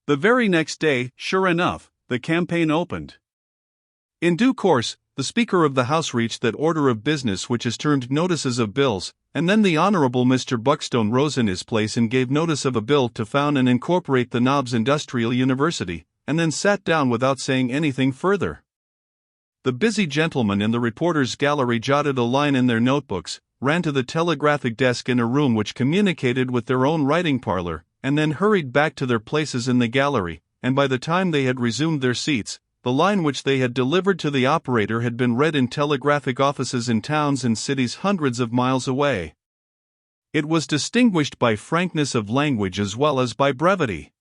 The very next day, sure enough, the campaign opened. In due course, the Speaker of the House reached that order of business which is termed notices of bills, and then the Honourable Mr. Buckstone rose in his place and gave notice of a bill to found and incorporate the Knobs Industrial University, and then sat down without saying anything further. The busy gentlemen in the reporters' gallery jotted a line in their notebooks, ran to the telegraphic desk in a room which communicated with their own writing parlour, and then hurried back to their places in the gallery, and by the time they had resumed their seats, the line which they had delivered to the operator had been read in telegraphic offices in towns and cities hundreds of miles away. It was distinguished by frankness of language as well as by brevity.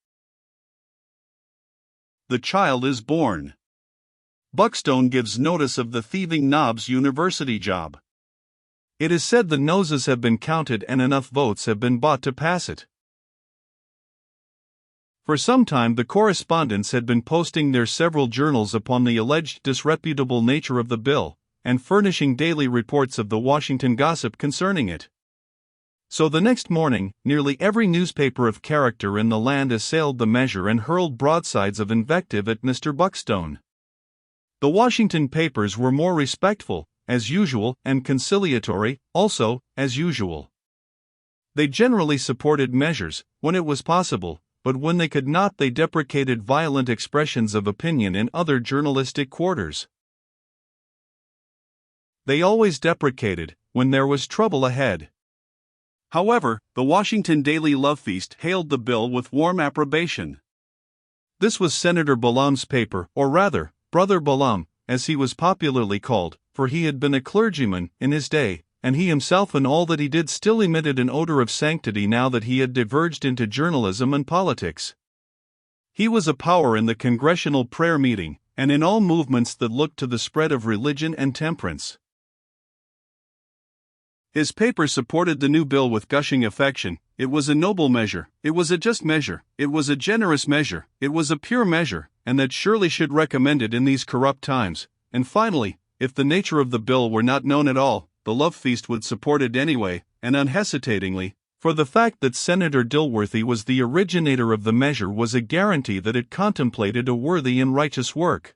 The child is born. Buckstone gives notice of the thieving Knobs University job. It is said the noses have been counted and enough votes have been bought to pass it. For some time the correspondents had been posting their several journals upon the alleged disreputable nature of the bill, and furnishing daily reports of the Washington gossip concerning it. So the next morning, nearly every newspaper of character in the land assailed the measure and hurled broadsides of invective at Mr. Buckstone. The Washington papers were more respectful, as usual, and conciliatory, also, as usual. They generally supported measures, when it was possible, but when they could not they deprecated violent expressions of opinion in other journalistic quarters. They always deprecated, when there was trouble ahead. However, the Washington Daily Love Feast hailed the bill with warm approbation. This was Senator Balaam's paper, or rather, Brother Balaam, as he was popularly called, for he had been a clergyman in his day, and he himself and all that he did still emitted an odor of sanctity now that he had diverged into journalism and politics. He was a power in the congressional prayer meeting, and in all movements that looked to the spread of religion and temperance. His paper supported the new bill with gushing affection. It was a noble measure, it was a just measure, it was a generous measure, it was a pure measure, and that surely should recommend it in these corrupt times. And finally, if the nature of the bill were not known at all, the Love Feast would support it anyway, and unhesitatingly, for the fact that Senator Dilworthy was the originator of the measure was a guarantee that it contemplated a worthy and righteous work.